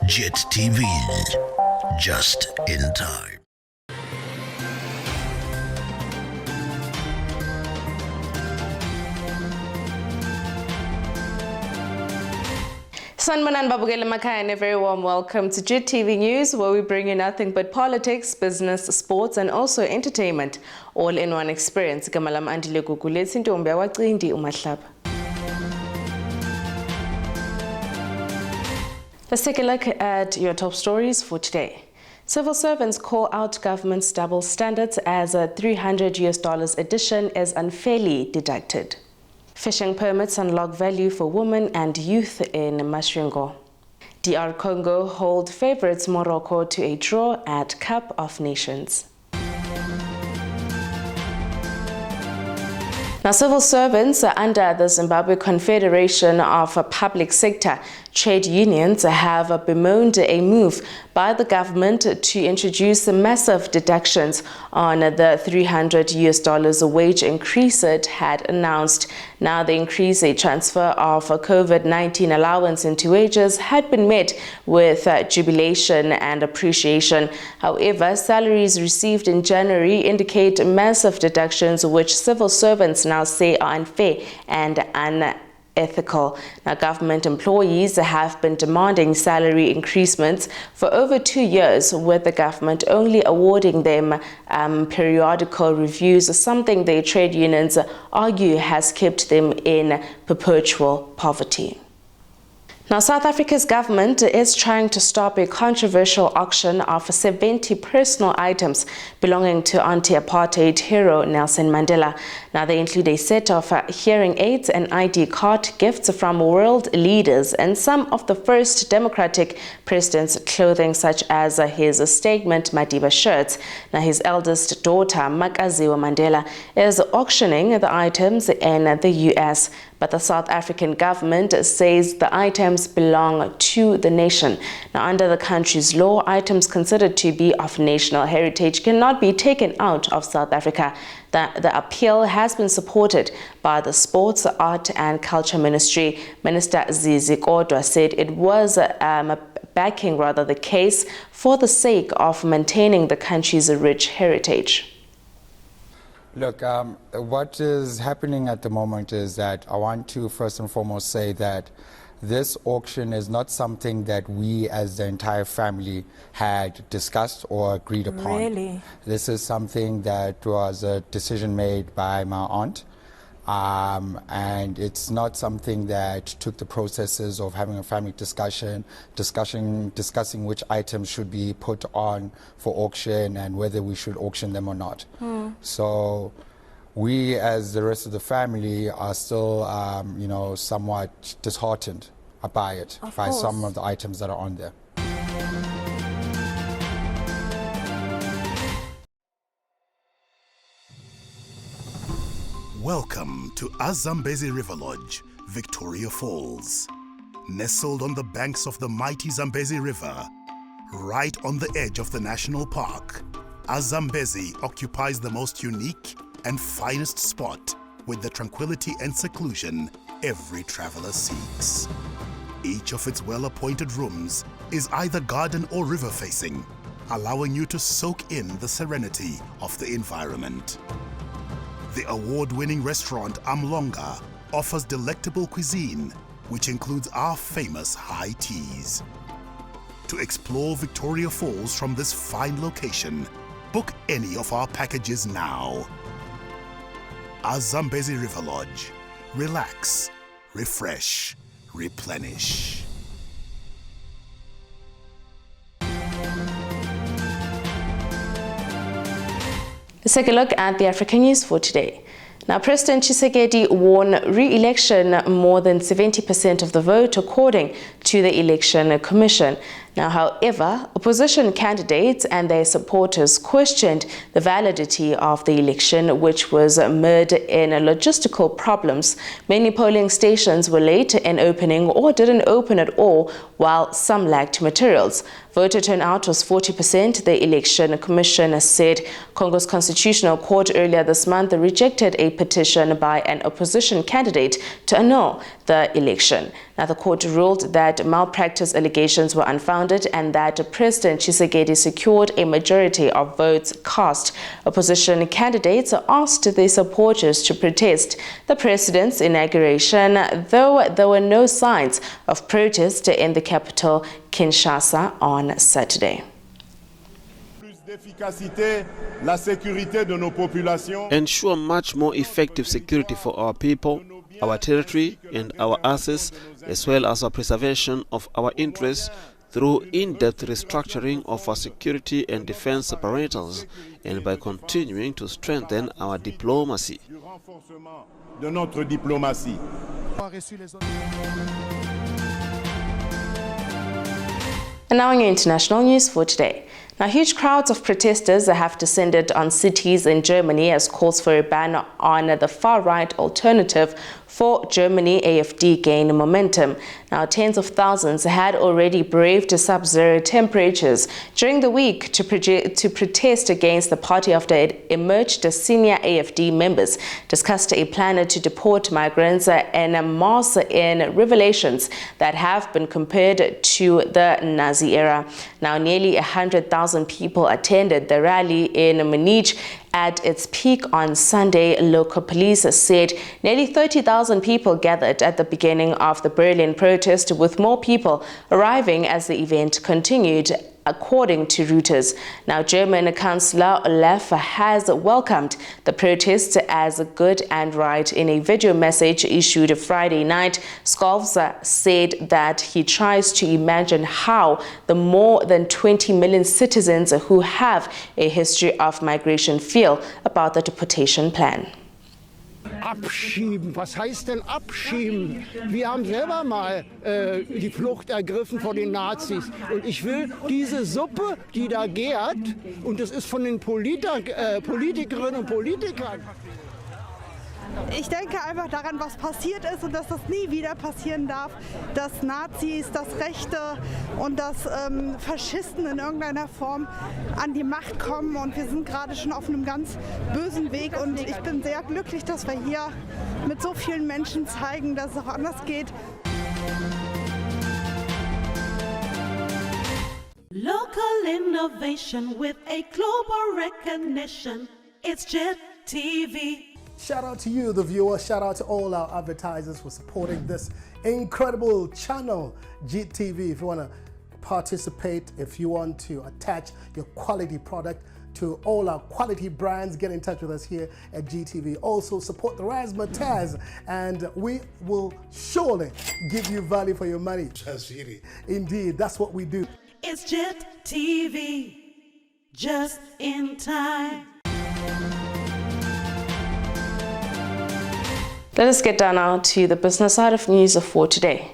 JIT-TV, just in time. Sanmanan Babugele Makai and a very warm welcome to JIT-TV News, where we bring you nothing but politics, business, sports and also entertainment, all in one experience. Kamalam Andile Kukuletsi Ntombi awaqindi umahlaba. Let's take a look at your top stories for today. Civil servants call out government's double standards as a $300 addition is unfairly deducted. Fishing permits unlock value for women and youth in Masvingo. DR Congo hold favorites Morocco to a draw at Cup of Nations. Now, civil servants under the Zimbabwe Confederation of Public Sector Trade Unions have bemoaned a move by the government to introduce massive deductions on the $300 wage increase it had announced. Now, the increase, a transfer of COVID-19 allowance into wages, had been met with jubilation and appreciation. However, salaries received in January indicate massive deductions, which civil servants now say are unfair and unethical. Now, government employees have been demanding salary increasements for over 2 years, with the government only awarding them periodical reviews, something the trade unions argue has kept them in perpetual poverty. Now, South Africa's government is trying to stop a controversial auction of 70 personal items belonging to anti-apartheid hero Nelson Mandela. Now, they include a set of hearing aids and ID card gifts from world leaders and some of the first democratic president's clothing, such as his statement Madiba shirts. Now, his eldest daughter, Makaziwa Mandela, is auctioning the items in the US. But the South African government says the items belong to the nation. Now, under the country's law, items considered to be of national heritage cannot be taken out of South Africa. The appeal has been supported by the Sports, Art and Culture Ministry. Minister JIT-TVzw said it was backing the case for the sake of maintaining the country's rich heritage. Look, what is happening at the moment is that I want to first and foremost say that this auction is not something that we as the entire family had discussed or agreed upon. Really? This is something that was a decision made by my aunt. And it's not something that took the processes of having a family discussing which items should be put on for auction and whether we should auction them or not. So we, as the rest of the family, are still, somewhat disheartened by it, by some of the items that are on there. Welcome to Zambezi River Lodge, Victoria Falls. Nestled on the banks of the mighty Zambezi River, right on the edge of the national park, Zambezi occupies the most unique and finest spot with the tranquility and seclusion every traveler seeks. Each of its well-appointed rooms is either garden or river facing, allowing you to soak in the serenity of the environment. The award-winning restaurant Amlonga offers delectable cuisine, which includes our famous high teas. To explore Victoria Falls from this fine location, book any of our packages now. Zambezi River Lodge. Relax, refresh, replenish. Let's take a look at the African news for today. Now, President Tshisekedi won re-election more than 70% of the vote, according to the Election Commission. Now, however, opposition candidates and their supporters questioned the validity of the election, which was mired in logistical problems. Many polling stations were late in opening or didn't open at all, while some lacked materials. Voter turnout was 40%. The Election Commission said Congo's Constitutional Court earlier this month rejected a petition by an opposition candidate to annul the election. Now, the court ruled that malpractice allegations were unfounded and that President Tshisekedi secured a majority of votes cast. Opposition candidates asked their supporters to protest the president's inauguration, though there were no signs of protest in the capital, Kinshasa, on Saturday. Ensure much more effective security for our people, our territory and our assets, as well as our preservation of our interests through in-depth restructuring of our security and defense apparatus and by continuing to strengthen our diplomacy. And now in your international news for today. Now, huge crowds of protesters have descended on cities in Germany as calls for a ban on the far-right alternative for Germany, AfD, gain momentum. Now, tens of thousands had already braved sub-zero temperatures during the week to protest against the party after it emerged as senior AfD members discussed a plan to deport migrants en masse in revelations that have been compared to the Nazi era. Now, nearly 100,000 people attended the rally in Munich. At its peak on Sunday, local police said nearly 30,000 people gathered at the beginning of the Berlin protest, with more people arriving as the event continued, according to Reuters. Now, German Chancellor Olaf has welcomed the protests as good and right. In a video message issued Friday night, Scholz said that he tries to imagine how the more than 20 million citizens who have a history of migration feel about the deportation plan. Abschieben. Was heißt denn abschieben? Wir haben selber mal die Flucht ergriffen vor den Nazis. Und ich will diese Suppe, die da gärt, und das ist von den Politikerinnen und Politikern. Ich denke einfach daran, was passiert ist und dass das nie wieder passieren darf, dass Nazis, dass Rechte und dass Faschisten in irgendeiner Form an die Macht kommen. Und wir sind gerade schon auf einem ganz bösen Weg. Und ich bin sehr glücklich, dass wir hier mit so vielen Menschen zeigen, dass es auch anders geht. Local innovation with a global recognition. It's JIT-TV. Shout out to you, the viewer. Shout out to all our advertisers for supporting this incredible channel, JIT-TV. If you want to participate, if you want to attach your quality product to all our quality brands, get in touch with us here at JIT-TV. Also support the Razzmatazz, and we will surely give you value for your money. Indeed, that's what we do. It's JIT-TV, just in time. Let us get down now to the business side of news for today.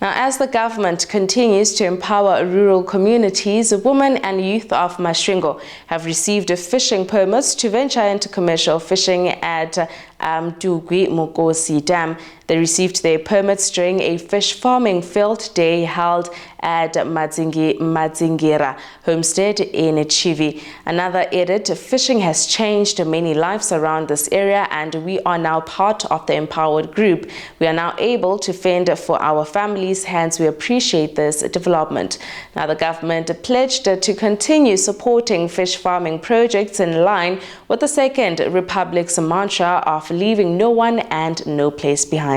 Now, as the government continues to empower rural communities, women and youth of Masvingo have received fishing permits to venture into commercial fishing at Dugwi Mokosi Dam. They received their permits during a fish farming field day held at Madzingira homestead in Chivi. Another edit, fishing has changed many lives around this area, and we are now part of the empowered group. We are now able to fend for our families, hence we appreciate this development. Now, the government pledged to continue supporting fish farming projects in line with the Second Republic's mantra of leaving no one and no place behind.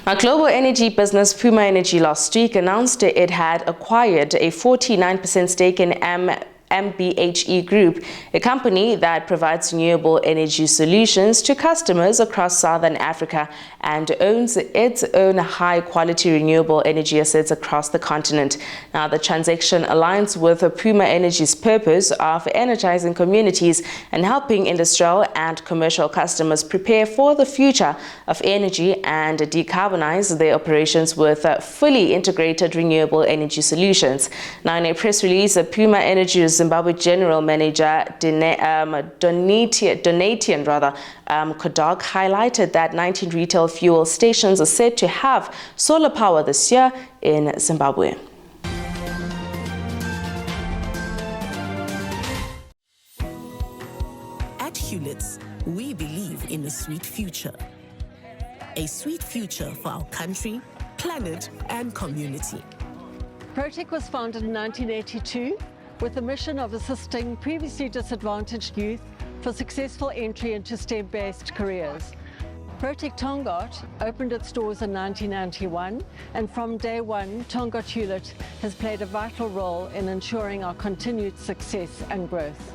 Now, global energy business Puma Energy last week announced it had acquired a 49% stake in MBHE Group, a company that provides renewable energy solutions to customers across Southern Africa and owns its own high-quality renewable energy assets across the continent. Now, the transaction aligns with Puma Energy's purpose of energizing communities and helping industrial and commercial customers prepare for the future of energy and decarbonize their operations with fully integrated renewable energy solutions. Now, in a press release, Puma Energy's Zimbabwe General Manager Donatian Kodok highlighted that 19 retail fuel stations are said to have solar power this year in Zimbabwe. At Hewlett's, we believe in a sweet future. A sweet future for our country, planet, and community. Protec was founded in 1982 with the mission of assisting previously disadvantaged youth for successful entry into STEM-based careers. Protec Tongaat opened its doors in 1991, and from day one, Tongaat Hewlett has played a vital role in ensuring our continued success and growth.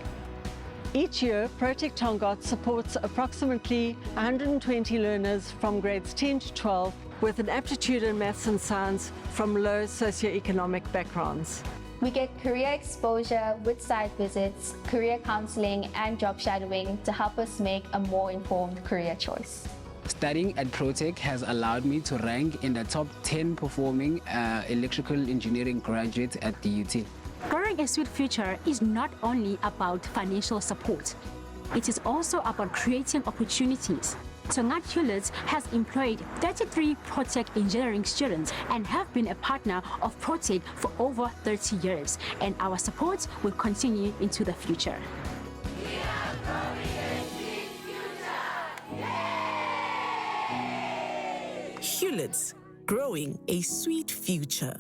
Each year, Protec Tongaat supports approximately 120 learners from grades 10 to 12 with an aptitude in maths and science from low socioeconomic backgrounds. We get career exposure with site visits, career counseling and job shadowing to help us make a more informed career choice. Studying at Protec has allowed me to rank in the top 10 performing electrical engineering graduates at the UT. Growing a sweet future is not only about financial support, it is also about creating opportunities. Tongaat Hewlett has employed 33 Protec engineering students and have been a partner of Protec for over 30 years, and our support will continue into the future. Hewlett's, growing a sweet future.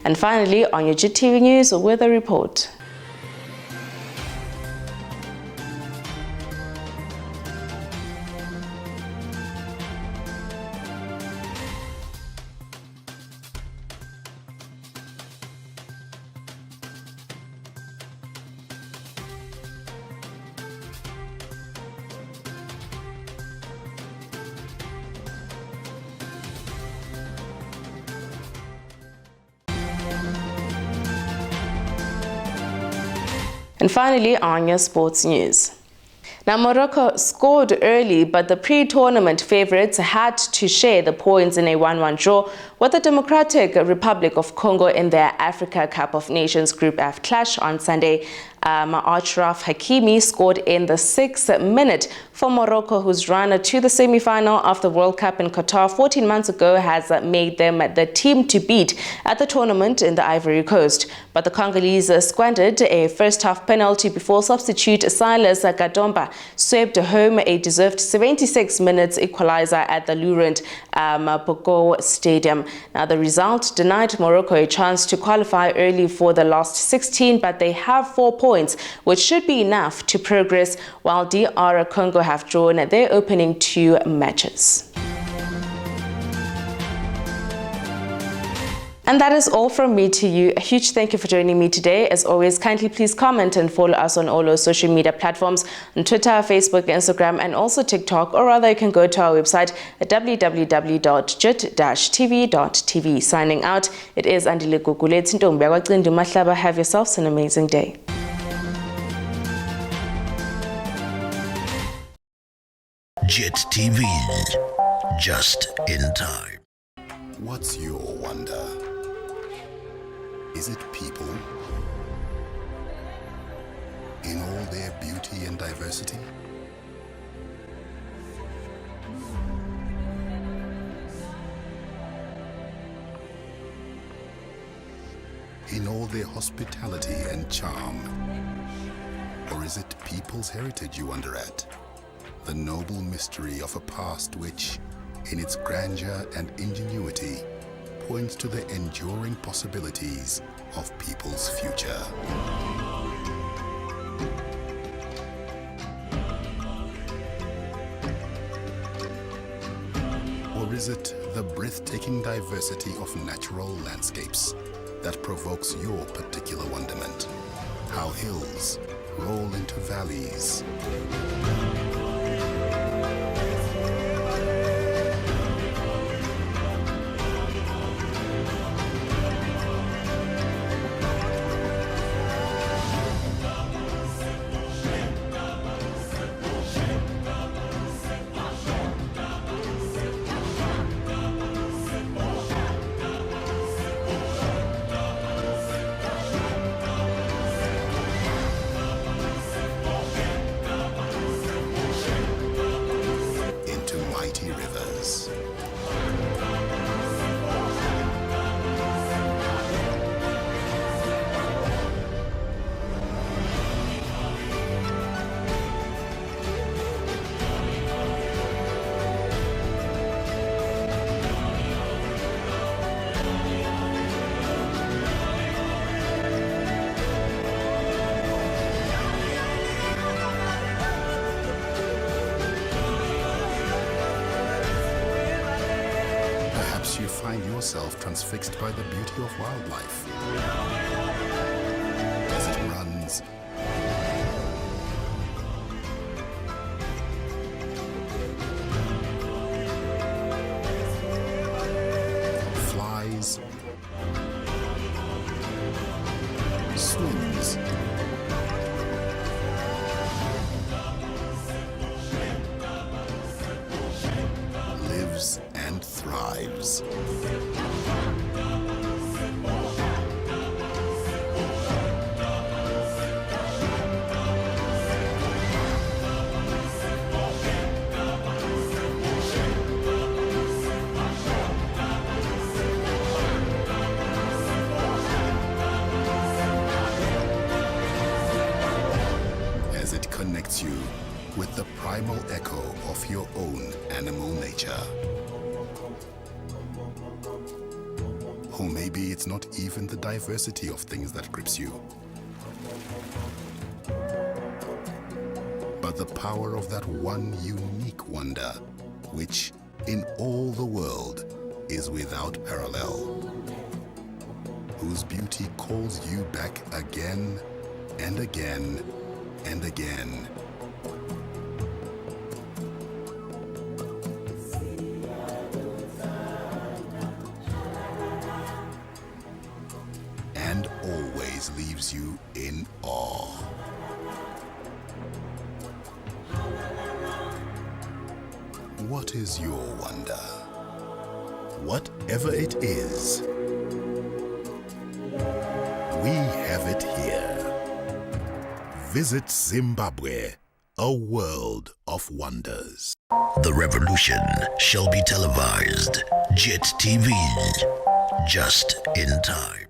And finally, on your JIT-TV News weather report. And finally, on your sports news. Now, Morocco scored early, but the pre-tournament favourites had to share the points in a 1-1 draw with the Democratic Republic of Congo in their Africa Cup of Nations Group F clash on Sunday. Achraf Hakimi scored in the 6th minute for Morocco, whose run to the semi-final of the World Cup in Qatar 14 months ago has made them the team to beat at the tournament in the Ivory Coast. But the Congolese squandered a first-half penalty before substitute Silas Gadomba swept home a deserved 76 minutes equalizer at the Laurent Gbagbo Stadium. Now, the result denied Morocco a chance to qualify early for the last 16, but they have 4 points, which should be enough to progress, while DR Congo have drawn their opening 2 matches. And that is all from me to you. A huge thank you for joining me today. As always, kindly please comment and follow us on all our social media platforms, on Twitter, Facebook, Instagram, and also TikTok, or rather you can go to our website at www.JIT-TVzw. Signing out, it is Andile Gugulethu Ntombi yakwaCindu Mahlaba. Have yourselves an amazing day. JIT-TV, just in time. What's your wonder? Is it people? In all their beauty and diversity? In all their hospitality and charm? Or is it people's heritage you wonder at? The noble mystery of a past which, in its grandeur and ingenuity, points to the enduring possibilities of people's future. Or is it the breathtaking diversity of natural landscapes that provokes your particular wonderment? How hills roll into valleys, find yourself transfixed by the beauty of wildlife. As it runs, flies, swims, lives and thrives. As it connects you with the primal echo of your own animal nature. Or maybe it's not even the diversity of things that grips you, but the power of that one unique wonder, which in all the world is without parallel, whose beauty calls you back again and again and again. And always leaves you in awe. What is your wonder? Whatever it is, we have it here. Visit Zimbabwe, a world of wonders. The revolution shall be televised. JIT-TV, just in time.